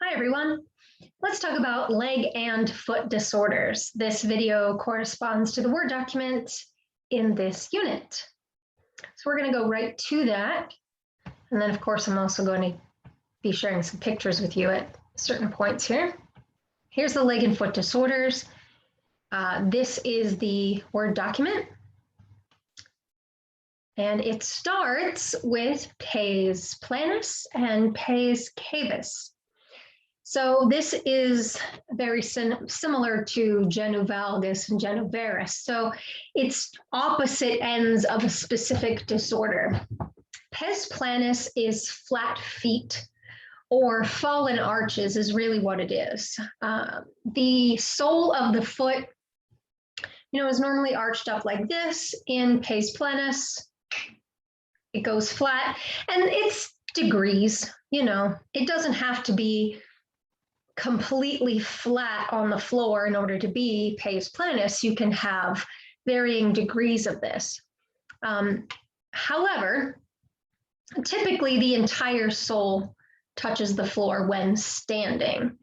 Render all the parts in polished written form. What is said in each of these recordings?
Hi everyone. Let's talk about leg and foot disorders. This video corresponds to the Word document in this unit. So we're going to go right to that. And then of course, I'm also going to be sharing some pictures with you at certain points here. Here's the leg and foot disorders. This is the Word document. And it starts with pes planus and pes cavus. So this is very similar to genu valgus and genu varus. So it's opposite ends of a specific disorder. Pes planus is flat feet or fallen arches is really what it is. The sole of the foot, is normally arched up like this in pes planus. It goes flat and it's degrees, it doesn't have to be completely flat on the floor in order to be pes planus. You can have varying degrees of this. However, typically the entire sole touches the floor when standing.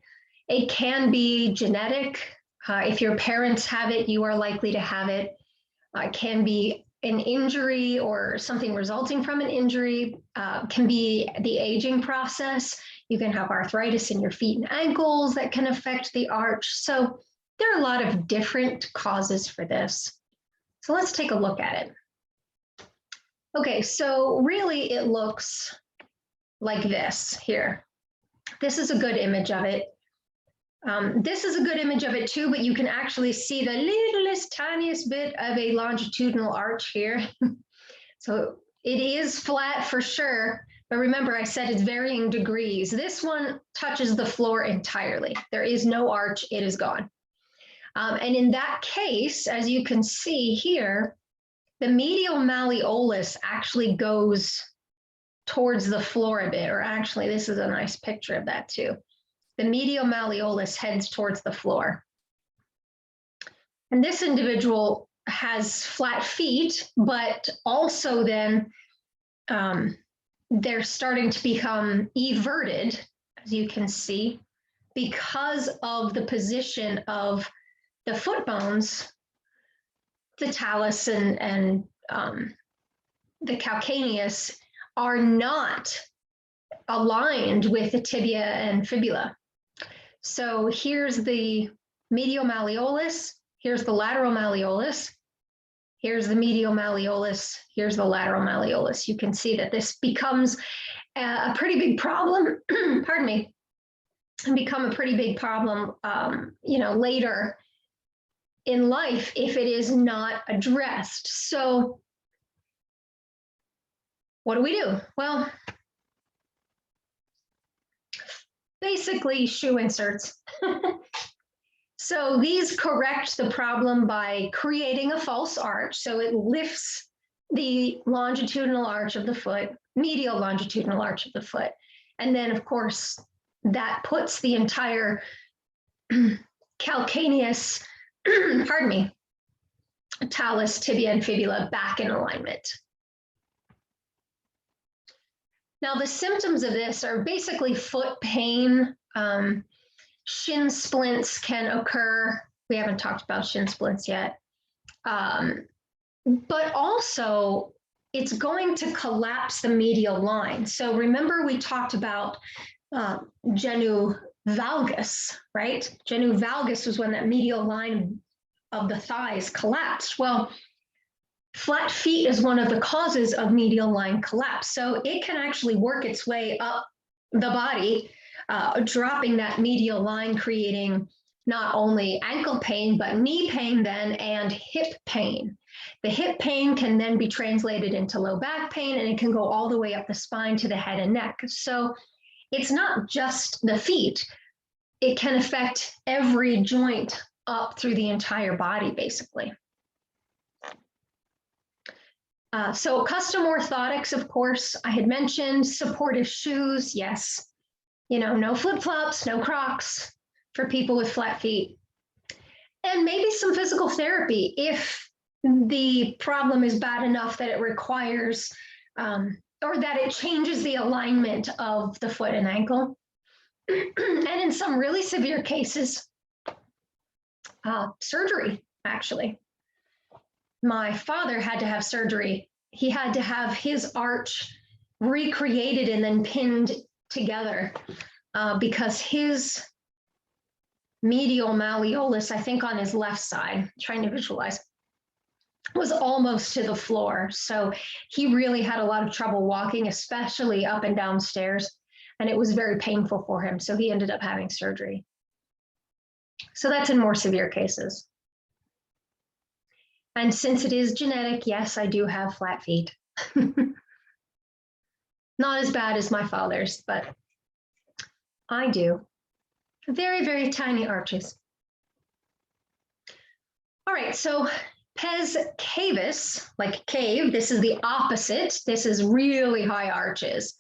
It can be genetic. If your parents have it, you are likely to have it. It can be an injury or something resulting from an injury, can be the aging process. You can have arthritis in your feet and ankles that can affect the arch. So there are a lot of different causes for this. So let's take a look at it. Okay, so really it looks like this here. This is a good image of it. This is a good image of it too, but you can actually see the littlest, tiniest bit of a longitudinal arch here. So it is flat for sure, but remember I said it's varying degrees. This one touches the floor entirely. There is no arch, it is gone. And in that case, as you can see here, the medial malleolus actually goes towards the floor a bit, or actually this is a nice picture of that too. The medial malleolus heads towards the floor. And this individual has flat feet, but also then they're starting to become everted, as you can see, because of the position of the foot bones, the talus and the calcaneus are not aligned with the tibia and fibula. So here's the medial malleolus, here's the lateral malleolus, here's the medial malleolus, here's the lateral malleolus. You can see that this becomes a pretty big problem, pardon me, and become a pretty big problem, later in life if it is not addressed. So what do? Well, basically shoe inserts. So these correct the problem by creating a false arch. So it lifts the longitudinal arch of the foot, medial longitudinal arch of the foot. And then of course, that puts the entire calcaneus, pardon me, talus, tibia, and fibula back in alignment. Now, the symptoms of this are basically foot pain. Shin splints can occur. We haven't talked about shin splints yet. But also, it's going to collapse the medial line. So remember we talked about genu valgus, right? Genu valgus was when that medial line of the thighs collapsed. Well, flat feet is one of the causes of medial line collapse. So it can actually work its way up the body, dropping that medial line, creating not only ankle pain, but knee pain then and hip pain. The hip pain can then be translated into low back pain, and it can go all the way up the spine to the head and neck. So it's not just the feet. It can affect every joint up through the entire body, basically. So custom orthotics, of course, I had mentioned supportive shoes. Yes, no flip-flops, no Crocs for people with flat feet. And maybe some physical therapy if the problem is bad enough that it requires or that it changes the alignment of the foot and ankle. And in some really severe cases, surgery, actually. My father had to have surgery. He had to have his arch recreated and then pinned together because his medial malleolus, I think on his left side, trying to visualize, was almost to the floor. So he really had a lot of trouble walking, especially up and down stairs. And it was very painful for him. So he ended up having surgery. So that's in more severe cases. And since it is genetic, yes, I do have flat feet. Not as bad as my father's, but I do. Very, very tiny arches. All right, so pes cavus, like cave, this is the opposite. This is really high arches.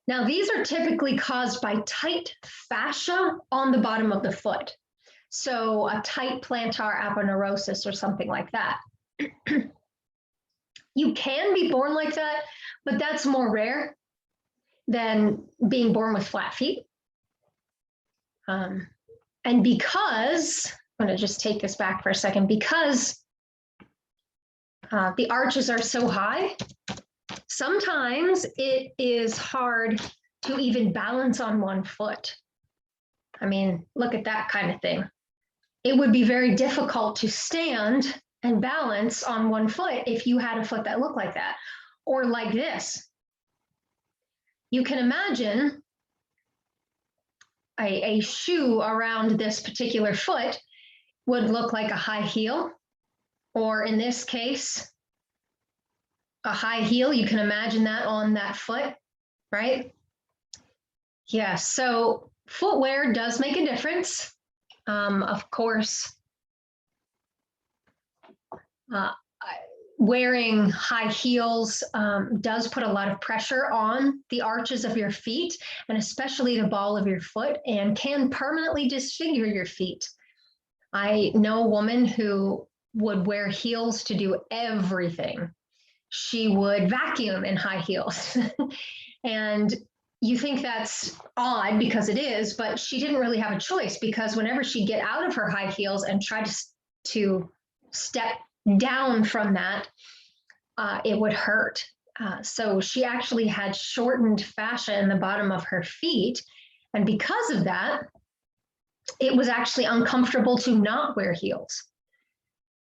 Now, these are typically caused by tight fascia on the bottom of the foot. So a tight plantar aponeurosis or something like that. You can be born like that, but that's more rare than being born with flat feet. And because, I'm going to just take this back for a second, because the arches are so high, sometimes it is hard to even balance on one foot. I mean, look at that kind of thing. It would be very difficult to stand and balance on one foot if you had a foot that looked like that, or like this. You can imagine a shoe around this particular foot would look like a high heel, or in this case, a high heel. You can imagine that on that foot, right? Yeah, so footwear does make a difference. Of course, wearing high heels does put a lot of pressure on the arches of your feet, and especially the ball of your foot, and can permanently disfigure your feet. I know a woman who would wear heels to do everything. She would vacuum in high heels. And you think that's odd because it is, but she didn't really have a choice, because whenever she'd get out of her high heels and try to step down from that, it would hurt. So she actually had shortened fascia in the bottom of her feet. And because of that, it was actually uncomfortable to not wear heels.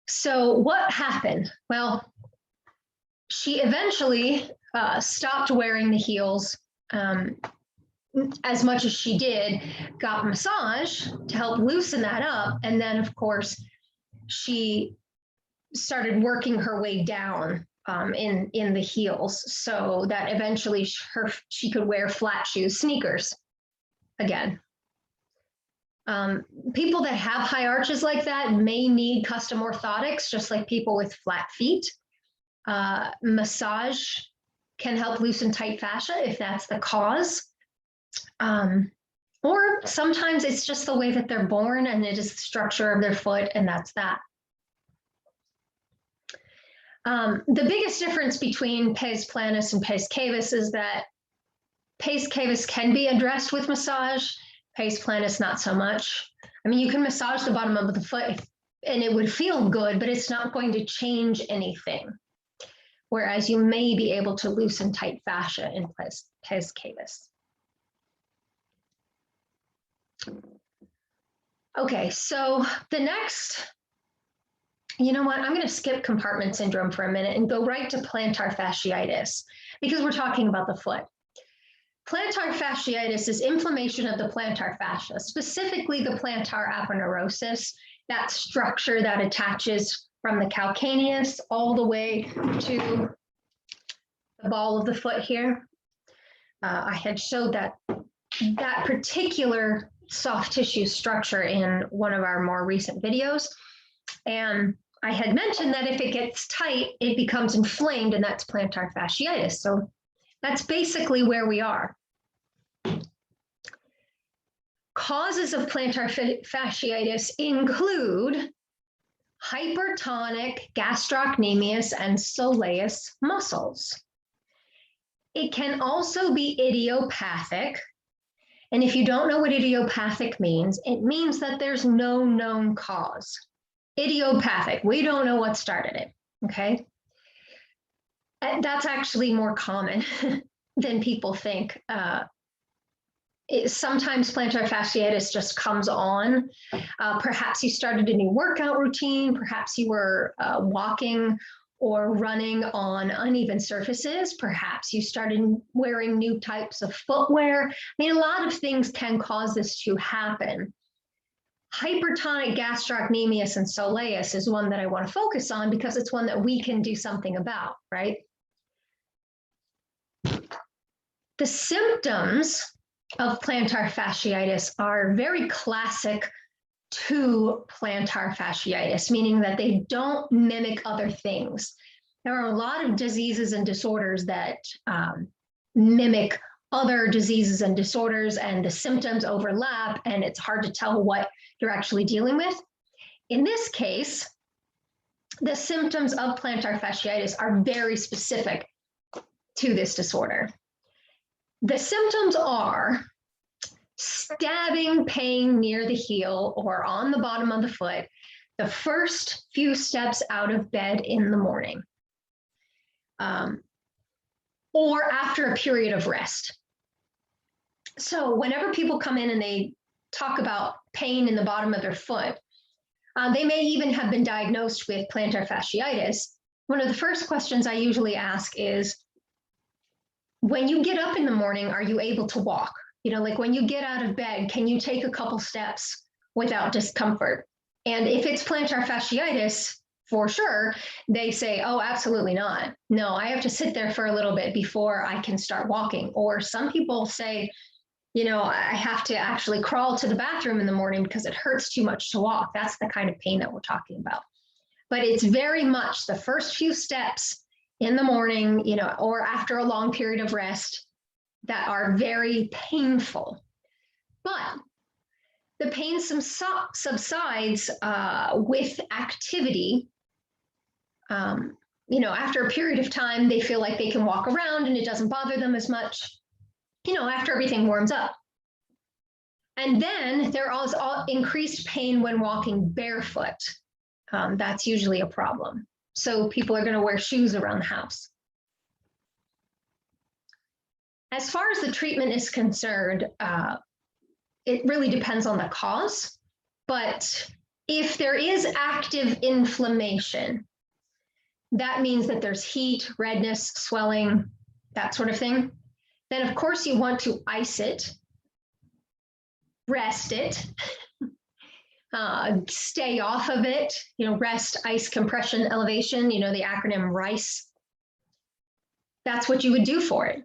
So what happened? Well, she eventually stopped wearing the heels as much as she did, got massage to help loosen that up. And then, of course, she started working her way down in the heels, so that eventually she could wear flat shoes, sneakers again. People that have high arches like that may need custom orthotics, just like people with flat feet. Massage can help loosen tight fascia if that's the cause. Or sometimes it's just the way that they're born, and it is the structure of their foot, and that's that. The biggest difference between pes planus and pes cavus is that pes cavus can be addressed with massage, pes planus not so much. I mean, you can massage the bottom of the foot and it would feel good, but it's not going to change anything. Whereas you may be able to loosen tight fascia in pes cavus. Okay, so the next, you know what, I'm going to skip compartment syndrome for a minute and go right to plantar fasciitis, because we're talking about the foot. Plantar fasciitis is inflammation of the plantar fascia, specifically the plantar aponeurosis, that structure that attaches from the calcaneus all the way to the ball of the foot here. I had showed that particular soft tissue structure in one of our more recent videos. And I had mentioned that if it gets tight, it becomes inflamed, and that's plantar fasciitis. So that's basically where we are. Causes of plantar fasciitis include hypertonic gastrocnemius and soleus muscles. It can also be idiopathic, And if you don't know what idiopathic means, it means that there's no known cause. Idiopathic, we don't know what started it, okay? And that's actually more common than people think. Sometimes plantar fasciitis just comes on. Perhaps you started a new workout routine. Perhaps you were walking or running on uneven surfaces. Perhaps you started wearing new types of footwear. I mean, a lot of things can cause this to happen. Hypertonic gastrocnemius and soleus is one that I want to focus on because it's one that we can do something about, right? The symptoms of plantar fasciitis are very classic to plantar fasciitis, meaning that they don't mimic other things. There are a lot of diseases and disorders that mimic other diseases and disorders, and the symptoms overlap, and it's hard to tell what you're actually dealing with. In this case, the symptoms of plantar fasciitis are very specific to this disorder. The symptoms are stabbing pain near the heel or on the bottom of the foot the first few steps out of bed in the morning, or after a period of rest. So whenever people come in and they talk about pain in the bottom of their foot, they may even have been diagnosed with plantar fasciitis. One of the first questions I usually ask is, when you get up in the morning, are you able to walk? You know, like when you get out of bed, can you take a couple steps without discomfort? And if it's plantar fasciitis, for sure, they say, oh, absolutely not. No, I have to sit there for a little bit before I can start walking. Or some people say, you know, I have to actually crawl to the bathroom in the morning because it hurts too much to walk. That's the kind of pain that we're talking about. But it's very much the first few steps in the morning, you know, or after a long period of rest that are very painful. But the pain subsides with activity. You know, after a period of time, they feel like they can walk around and it doesn't bother them as much, you know, after everything warms up. And then there is increased pain when walking barefoot. That's usually a problem. So people are going to wear shoes around the house. As far as the treatment is concerned, it really depends on the cause. But if there is active inflammation, that means that there's heat, redness, swelling, that sort of thing. Then of course you want to ice it, rest it, stay off of it, you know, rest, ice, compression, elevation, you know, the acronym RICE. That's what you would do for it.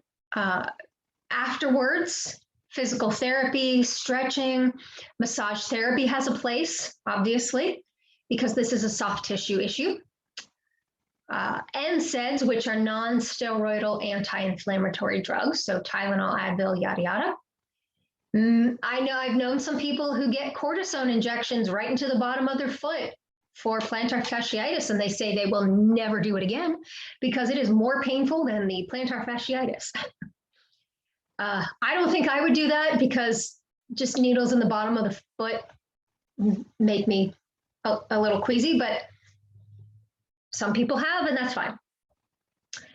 Afterwards, physical therapy, stretching, massage therapy has a place, obviously, because this is a soft tissue issue. NSAIDs, which are non-steroidal anti-inflammatory drugs, so Tylenol, Advil, yada, yada. I know I've known some people who get cortisone injections right into the bottom of their foot for plantar fasciitis, and they say they will never do it again because it is more painful than the plantar fasciitis. I don't think I would do that because just needles in the bottom of the foot make me a little queasy, but some people have, and that's fine.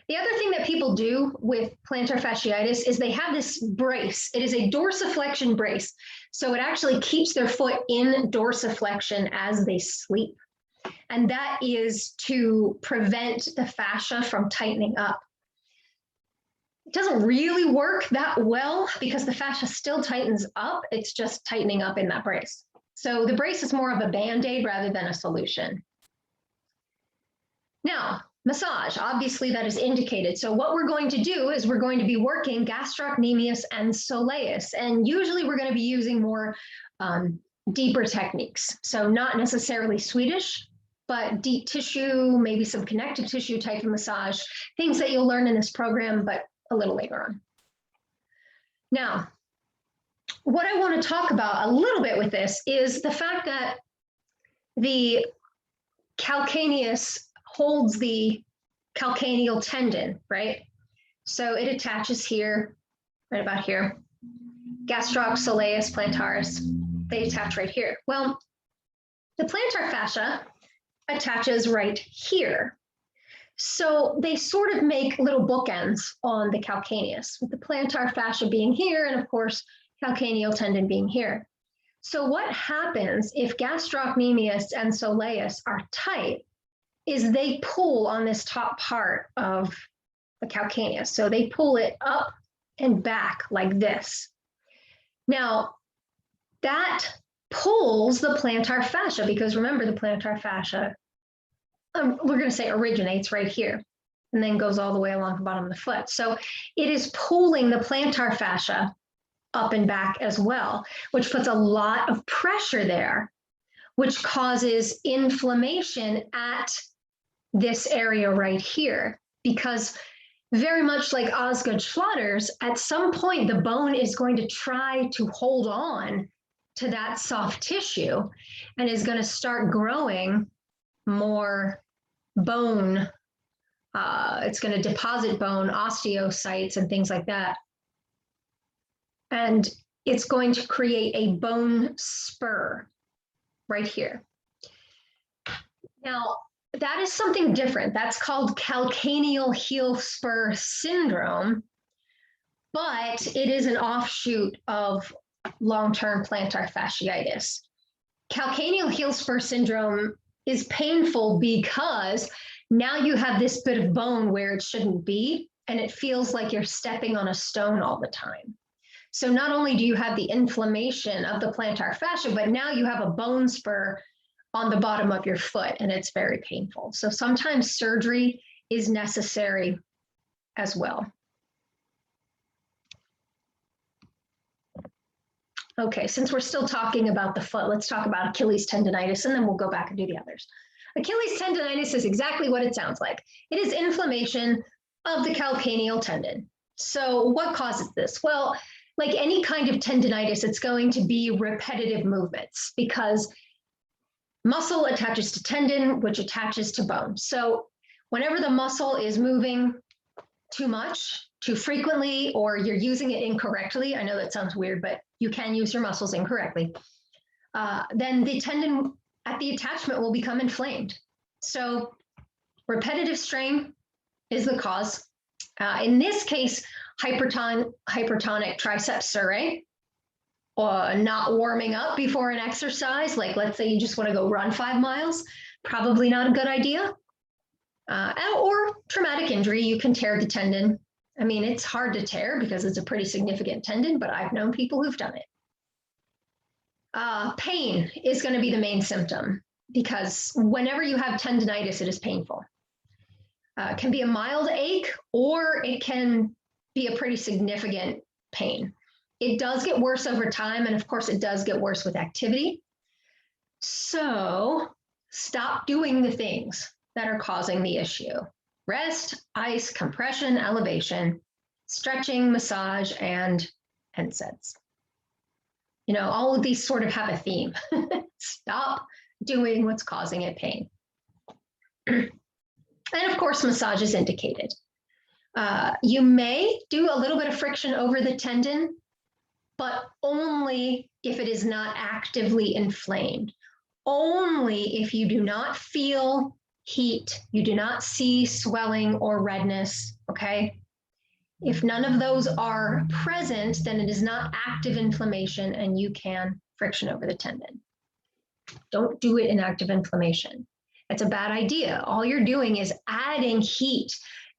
The other thing that people do with plantar fasciitis is they have this brace. It is a dorsiflexion brace. So it actually keeps their foot in dorsiflexion as they sleep. And that is to prevent the fascia from tightening up. It doesn't really work that well because the fascia still tightens up. It's just tightening up in that brace. So the brace is more of a Band-Aid rather than a solution. Now, massage, obviously that is indicated. So what we're going to do is we're going to be working gastrocnemius and soleus. And usually we're going to be using more deeper techniques. So not necessarily Swedish, but deep tissue, maybe some connective tissue type of massage, things that you'll learn in this program, but a little later on. Now, what I want to talk about a little bit with this is the fact that the calcaneus holds the calcaneal tendon, right? So it attaches here, right about here. gastroc, soleus, plantaris, they attach right here. Well, the plantar fascia attaches right here. So they sort of make little bookends on the calcaneus, with the plantar fascia being here and of course, calcaneal tendon being here. So what happens if gastrocnemius and soleus are tight is they pull on this top part of the calcaneus. So they pull it up and back like this. Now, that pulls the plantar fascia, because remember, the plantar fascia, we're going to say originates right here and then goes all the way along the bottom of the foot. So it is pulling the plantar fascia up and back as well, which puts a lot of pressure there, which causes inflammation at this area right here. Because very much like Osgood Schlatter's, at some point the bone is going to try to hold on to that soft tissue and is going to start growing more bone. It's going to deposit bone, osteocytes, and things like that. And it's going to create a bone spur right here. Now, that is something different. That's called calcaneal heel spur syndrome, but it is an offshoot of long-term plantar fasciitis. Calcaneal heel spur syndrome is painful because now you have this bit of bone where it shouldn't be, and it feels like you're stepping on a stone all the time. So not only do you have the inflammation of the plantar fascia, but now you have a bone spur on the bottom of your foot, and it's very painful. So sometimes surgery is necessary as well. Okay, since we're still talking about the foot, let's talk about Achilles tendonitis, and then we'll go back and do the others. Achilles tendonitis is exactly what it sounds like. It is inflammation of the calcaneal tendon. So what causes this? Well, like any kind of tendonitis, it's going to be repetitive movements, because muscle attaches to tendon, which attaches to bone. So whenever the muscle is moving too much, too frequently, or you're using it incorrectly, I know that sounds weird, but you can use your muscles incorrectly, then the tendon at the attachment will become inflamed. So repetitive strain is the cause. In this case, hypertonic triceps surae, or not warming up before an exercise, like let's say you just want to go run 5 miles, probably not a good idea. Or traumatic injury, you can tear the tendon. I mean, it's hard to tear because it's a pretty significant tendon, but I've known people who've done it. Pain is going to be the main symptom, because whenever you have tendonitis, it is painful. It can be a mild ache, or it can be a pretty significant pain. It does get worse over time, and of course it does get worse with activity. So stop doing the things that are causing the issue. Rest, ice, compression, elevation, stretching, massage, and NSAIDs. You know, all of these sort of have a theme. Stop doing what's causing it pain. And of course, massage is indicated. You may do a little bit of friction over the tendon, but only if it is not actively inflamed. Only if you do not feel heat, you do not see swelling or redness, okay? If none of those are present, then it is not active inflammation and you can friction over the tendon. Don't do it in active inflammation. It's a bad idea. All you're doing is adding heat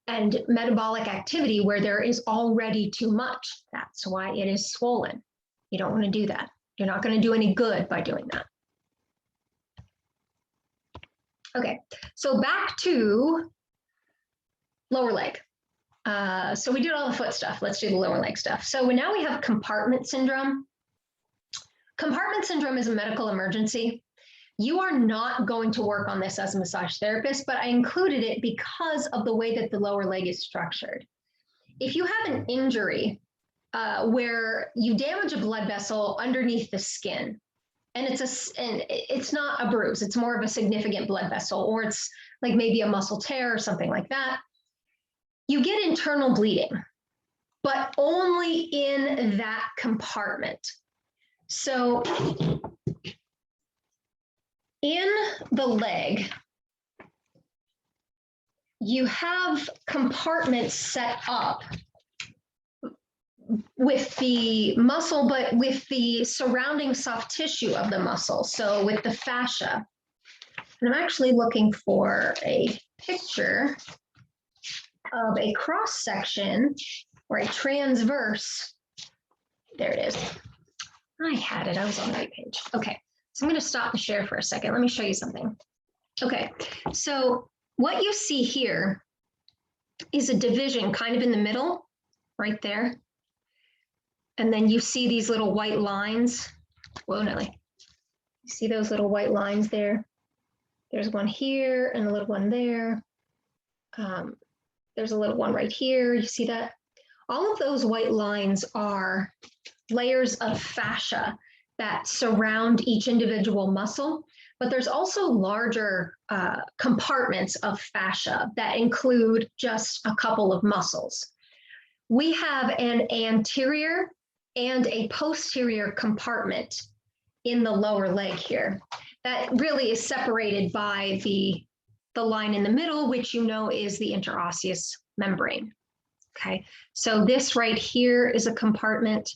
and metabolic activity where there is already too much. That's why it is swollen. You don't want to do that. You're not going to do any good by doing that. Okay, so back to lower leg. So we did all the foot stuff. Let's do the lower leg stuff. So now we have compartment syndrome. Compartment syndrome is a medical emergency. You are not going to work on this as a massage therapist, but I included it because of the way that the lower leg is structured. If you have an injury where you damage a blood vessel underneath the skin, and it's not a bruise, it's more of a significant blood vessel, or it's like maybe a muscle tear or something like that, you get internal bleeding. but only in that compartment. So in the leg, you have compartments set up with the muscle, but with the surrounding soft tissue of the muscle. So with the fascia. And I'm actually looking for a picture of a cross section or a transverse. There it is. I had it, I was on the right page. Okay, so I'm going to stop the share for a second. Let me show you something. Okay, so what you see here is a division kind of in the middle, right there. And then you see these little white lines. Whoa, Nelly. You see those little white lines there? There's one here and a little one there. There's a little one right here. You see that? All of those white lines are layers of fascia that surround each individual muscle, but there's also larger compartments of fascia that include just a couple of muscles. We have an anterior and a posterior compartment in the lower leg here that really is separated by the line in the middle, which you know is the interosseous membrane. Okay, so this right here is a compartment,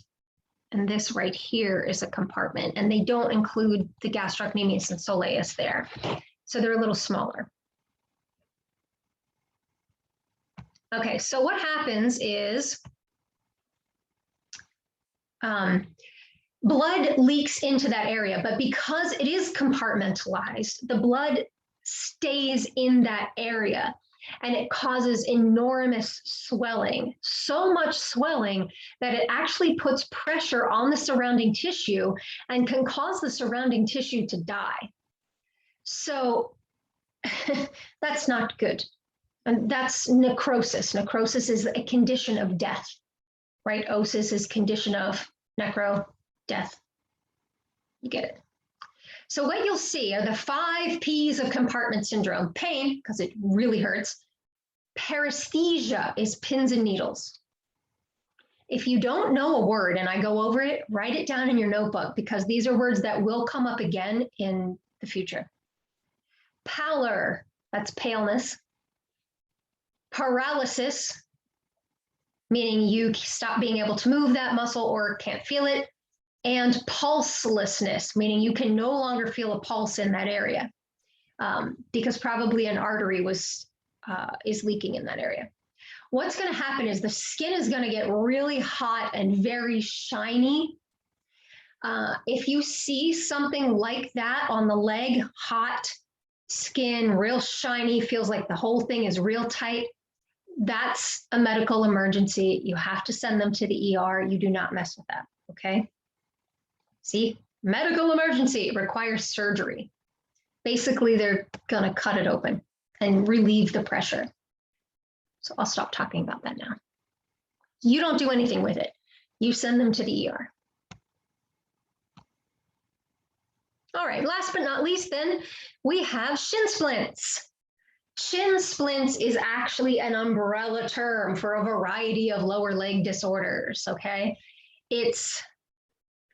and this right here is a compartment, and they don't include the gastrocnemius and soleus there. So they're a little smaller. Okay, so what happens is blood leaks into that area, but because it is compartmentalized, the blood stays in that area and it causes enormous swelling, so much swelling that it actually puts pressure on the surrounding tissue and can cause the surrounding tissue to die. So that's not good. And that's necrosis. Necrosis is a condition of death, right? Osis is condition of necro, death. You get it. So what you'll see are the 5 P's of compartment syndrome. Pain, because it really hurts. Paresthesia is pins and needles. If you don't know a word and I go over it, write it down in your notebook because these are words that will come up again in the future. Pallor, that's paleness. Paralysis, meaning you stop being able to move that muscle or can't feel it. And pulselessness, meaning you can no longer feel a pulse in that area because probably an artery is leaking in that area. What's going to happen is the skin is going to get really hot and very shiny. If you see something like that on the leg, hot skin, real shiny, feels like the whole thing is real tight, that's a medical emergency. You have to send them to the ER. You do not mess with that, okay? See, medical emergency requires surgery. Basically, they're gonna cut it open and relieve the pressure. So I'll stop talking about that now. You don't do anything with it. You send them to the ER. All right, last but not least then, we have shin splints. Shin splints is actually an umbrella term for a variety of lower leg disorders, okay?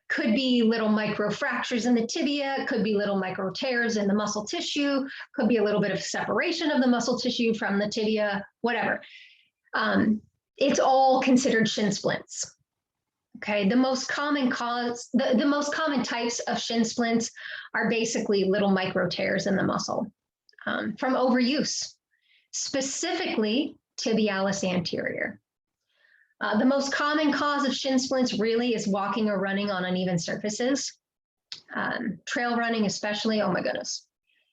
Could be little micro fractures in the tibia, could be little micro tears in the muscle tissue, could be a little bit of separation of the muscle tissue from the tibia, whatever. It's all considered shin splints. Okay, the most common types of shin splints are basically little micro tears in the muscle from overuse, specifically tibialis anterior. The most common cause of shin splints really is walking or running on uneven surfaces, trail running especially, oh my goodness.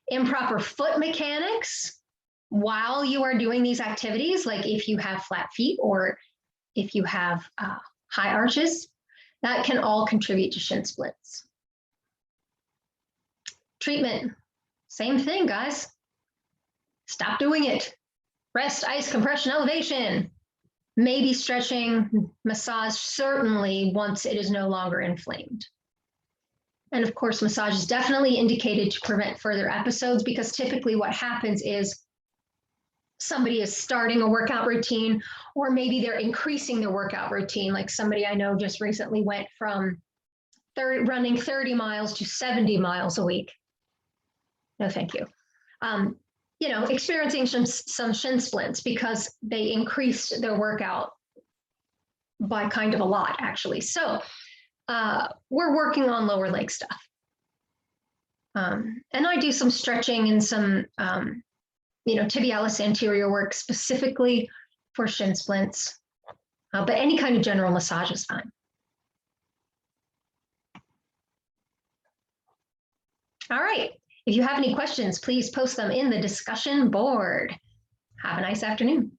Improper foot mechanics while you are doing these activities, like if you have flat feet or if you have high arches, that can all contribute to shin splints. Treatment, same thing, guys. Stop doing it. Rest, ice, compression, elevation. Maybe stretching, massage, certainly once it is no longer inflamed. And of course, massage is definitely indicated to prevent further episodes because typically what happens is somebody is starting a workout routine, or maybe they're increasing their workout routine. Like somebody I know just recently went from running 30 miles to 70 miles a week. No, thank you. Experiencing some shin splints because they increased their workout by kind of a lot, actually. So we're working on lower leg stuff. And I do some stretching and some, tibialis anterior work specifically for shin splints, but any kind of general massage is fine. All right. If you have any questions, please post them in the discussion board. Have a nice afternoon.